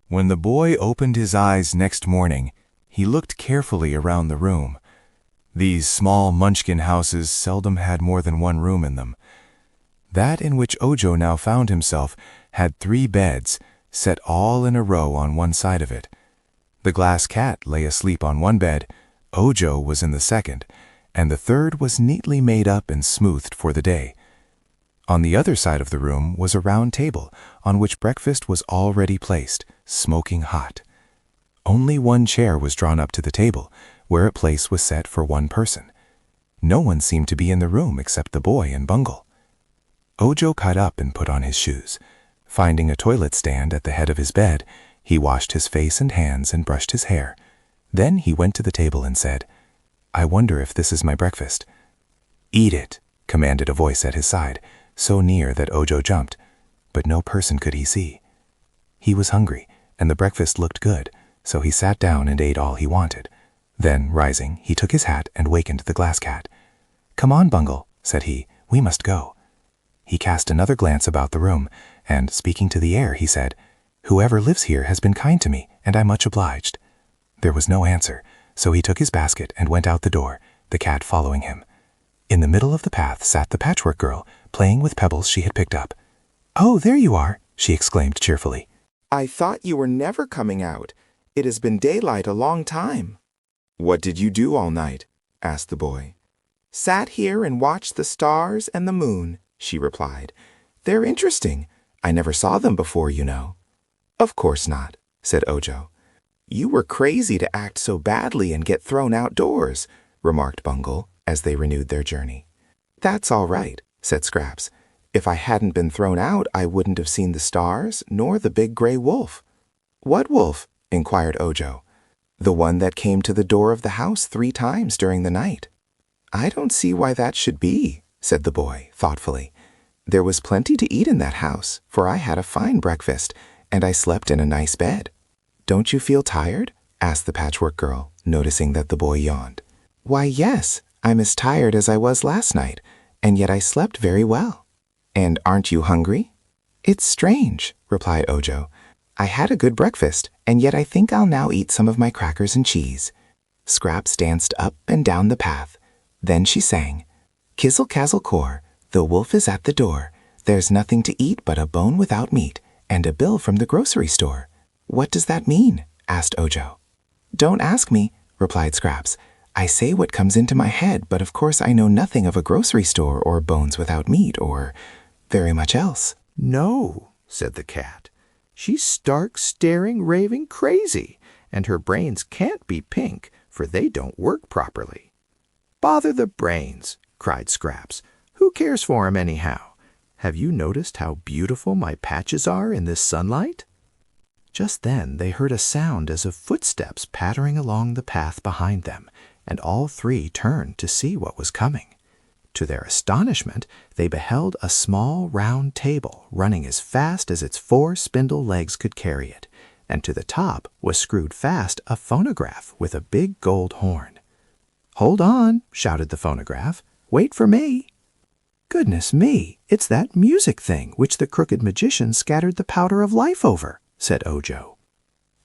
When the boy opened his eyes next morning, he looked carefully around the room. These small Munchkin houses seldom had more than one room in them. That in which Ojo now found himself had 3 beds, set all in a row on one side of it. The glass cat lay asleep on one bed, Ojo was in the second, and the third was neatly made up and smoothed for the day. On the other side of the room was a round table on which breakfast was already placed, smoking hot. Only one chair was drawn up to the table, where a place was set for one person. No one seemed to be in the room except the boy and Bungle. Ojo got up and put on his shoes. Finding a toilet stand at the head of his bed, he washed his face and hands and brushed his hair. Then he went to the table and said, "I wonder if this is my breakfast." "Eat it," commanded a voice at his side, so near that Ojo jumped, but no person could he see. He was hungry, and the breakfast looked good, so he sat down and ate all he wanted. Then, rising, he took his hat and wakened the glass cat. "Come on, Bungle," said he, "we must go." He cast another glance about the room, and, speaking to the air, he said, "Whoever lives here has been kind to me, and I'm much obliged." There was no answer, so he took his basket and went out the door, the cat following him. In the middle of the path sat the Patchwork Girl, playing with pebbles she had picked up. "Oh, there you are," she exclaimed cheerfully. "I thought you were never coming out. It has been daylight a long time." "What did you do all night?" asked the boy. "Sat here and watched the stars and the moon," she replied. "They're interesting. I never saw them before, you know." "Of course not," said Ojo. "You were crazy to act so badly and get thrown outdoors," remarked Bungle, as they renewed their journey. "That's all right," said Scraps. "If I hadn't been thrown out, I wouldn't have seen the stars nor the big gray wolf." "What wolf?" inquired Ojo. "The one that came to the door of the house 3 times during the night." "I don't see why that should be," said the boy, thoughtfully. "There was plenty to eat in that house, for I had a fine breakfast, and I slept in a nice bed." "Don't you feel tired?" asked the Patchwork Girl, noticing that the boy yawned. "Why, yes, I'm as tired as I was last night, and yet I slept very well." "And aren't you hungry?" "It's strange," replied Ojo. "I had a good breakfast, and yet I think I'll now eat some of my crackers and cheese." Scraps danced up and down the path. Then she sang, "Kizzle kazzle core, the wolf is at the door. There's nothing to eat but a bone without meat, and a bill from the grocery store." "What does that mean?" asked Ojo. "Don't ask me," replied Scraps. "I say what comes into my head, but of course I know nothing of a grocery store or bones without meat or very much else." "No," said the cat. "She's stark, staring, raving crazy, and her brains can't be pink, for they don't work properly." "Bother the brains!" cried Scraps. "Who cares for 'em anyhow? Have you noticed how beautiful my patches are in this sunlight?" Just then they heard a sound as of footsteps pattering along the path behind them, and all 3 turned to see what was coming. To their astonishment, they beheld a small round table running as fast as its 4 spindle legs could carry it, and to the top was screwed fast a phonograph with a big gold horn. "Hold on," shouted the phonograph. "Wait for me." "Goodness me, it's that music thing which the crooked magician scattered the powder of life over," said Ojo.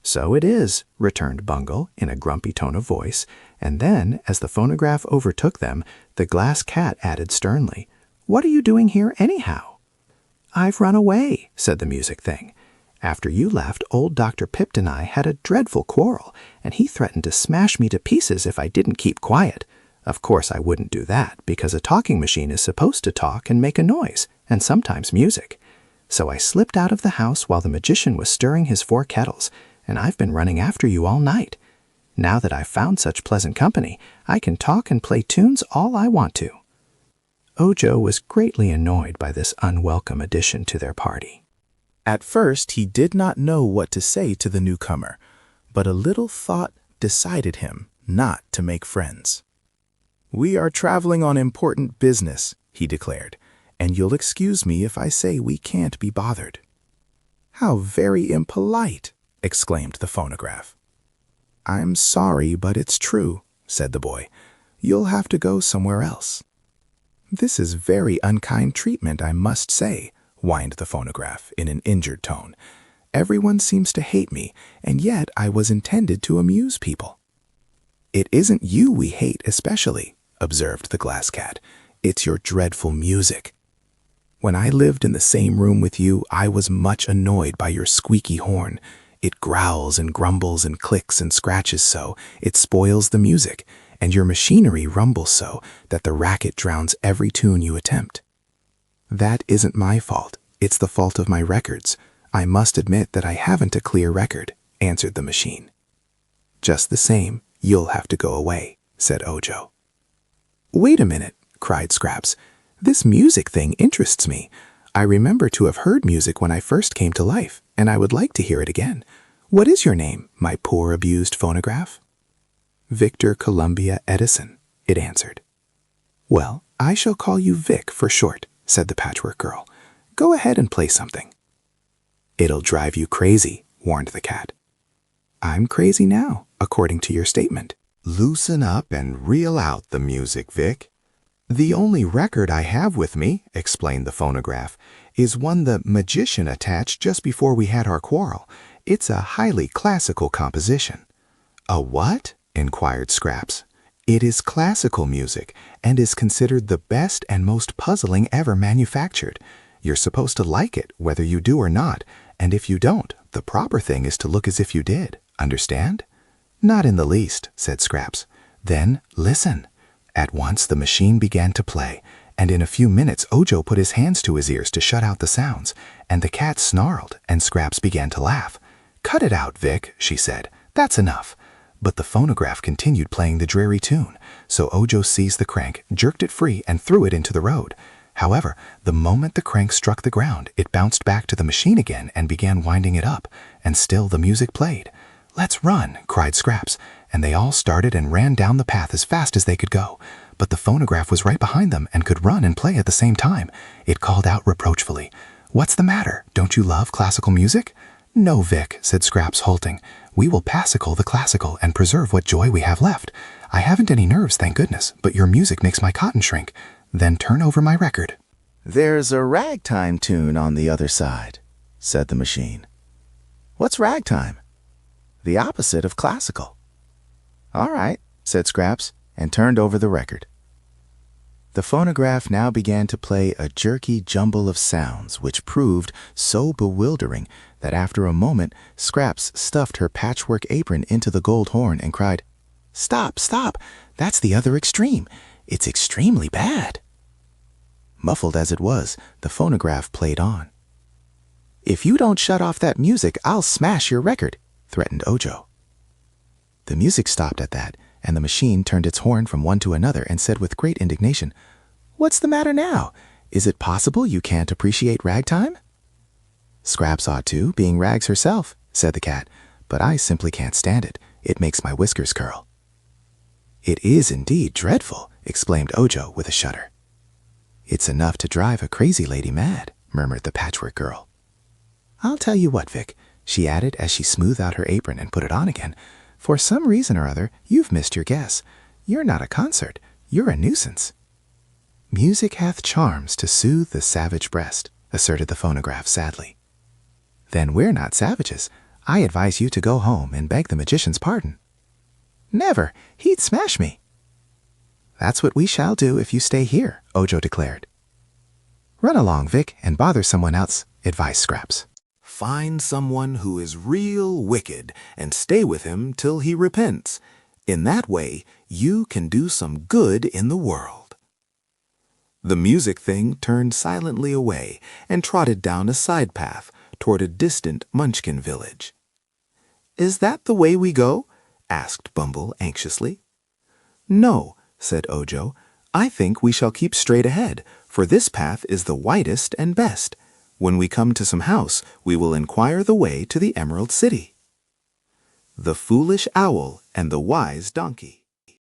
"So it is," returned Bungle in a grumpy tone of voice, and then, as the phonograph overtook them, the glass cat added sternly, "What are you doing here anyhow?" "I've run away," said the music thing. "After you left, old Dr. Pipt and I had a dreadful quarrel, and he threatened to smash me to pieces if I didn't keep quiet. Of course I wouldn't do that, because a talking machine is supposed to talk and make a noise, and sometimes music. So I slipped out of the house while the magician was stirring his 4 kettles, and I've been running after you all night. Now that I've found such pleasant company, I can talk and play tunes all I want to." Ojo was greatly annoyed by this unwelcome addition to their party. At first he did not know what to say to the newcomer, but a little thought decided him not to make friends. "We are traveling on important business," he declared, "and you'll excuse me if I say we can't be bothered." "How very impolite!" exclaimed the phonograph. "I'm sorry, but it's true," said the boy. "You'll have to go somewhere else." "This is very unkind treatment, I must say," whined the phonograph in an injured tone. Everyone seems to hate me, and yet I was intended to amuse people." "It isn't you we hate especially," observed the glass cat. "It's your dreadful music. When I lived in the same room with you, I was much annoyed by your squeaky horn. It growls and grumbles and clicks and scratches so, it spoils the music, and your machinery rumbles so that the racket drowns every tune you attempt." "That isn't my fault. It's the fault of my records. I must admit that I haven't a clear record," answered the machine. "Just the same, you'll have to go away," said Ojo. "Wait a minute," cried Scraps. "This music thing interests me. I remember to have heard music when I first came to life, and I would like to hear it again. What is your name, my poor abused phonograph?" "Victor Columbia Edison," it answered. "Well, I shall call you Vic for short," said the Patchwork Girl. "Go ahead and play something." "It'll drive you crazy," warned the cat. "I'm crazy now, according to your statement." "Loosen up and reel out the music, Vic. The only record I have with me," explained the phonograph, "is one the magician attached just before we had our quarrel. It's a highly classical composition." "A what?" inquired Scraps. "It is classical music and is considered the best and most puzzling ever manufactured. You're supposed to like it, whether you do or not, and if you don't, the proper thing is to look as if you did. Understand?" "Not in the least," said Scraps. "Then listen." At once the machine began to play, and in a few minutes Ojo put his hands to his ears to shut out the sounds, and the cat snarled, and Scraps began to laugh. "Cut it out, Vic," she said. "That's enough." But the phonograph continued playing the dreary tune, so Ojo seized the crank, jerked it free, and threw it into the road. However, the moment the crank struck the ground, it bounced back to the machine again and began winding it up, and still the music played. "Let's run," cried Scraps, and they all started and ran down the path as fast as they could go. But the phonograph was right behind them and could run and play at the same time. It called out reproachfully, "What's the matter? Don't you love classical music?" "No, Vic," said Scraps, halting. "We will passicle the classical and preserve what joy we have left. I haven't any nerves, thank goodness, but your music makes my cotton shrink. Then turn over my record." "There's a ragtime tune on the other side," said the machine. "What's ragtime?" "The opposite of classical." "All right," said Scraps, and turned over the record. The phonograph now began to play a jerky jumble of sounds which proved so bewildering that after a moment Scraps stuffed her patchwork apron into the gold horn and cried, "Stop, stop! That's the other extreme. It's extremely bad." Muffled as it was, the phonograph played on. "If you don't shut off that music, I'll smash your record," threatened Ojo. The music stopped at that, and the machine turned its horn from one to another and said with great indignation, "What's the matter now? Is it possible you can't appreciate ragtime?" "Scraps ought to, being rags herself," said the cat, "but I simply can't stand it. It makes my whiskers curl." "It is indeed dreadful," exclaimed Ojo with a shudder. "It's enough to drive a crazy lady mad," murmured the Patchwork Girl. "I'll tell you what, Vic," she added as she smoothed out her apron and put it on again. "For some reason or other, you've missed your guess. You're not a concert. You're a nuisance." "Music hath charms to soothe the savage breast," asserted the phonograph sadly. "Then we're not savages. I advise you to go home and beg the magician's pardon." "Never! He'd smash me." "That's what we shall do if you stay here," Ojo declared. "Run along, Vic, and bother someone else," advised Scraps. Find someone who is real wicked and stay with him till he repents. In that way, you can do some good in the world." The music thing turned silently away and trotted down a side path toward a distant Munchkin village. "Is that the way we go?" asked Bumble anxiously. "No," said Ojo. "I think we shall keep straight ahead, for this path is the widest and best. When we come to some house, we will inquire the way to the Emerald City." The Foolish Owl and the Wise Donkey.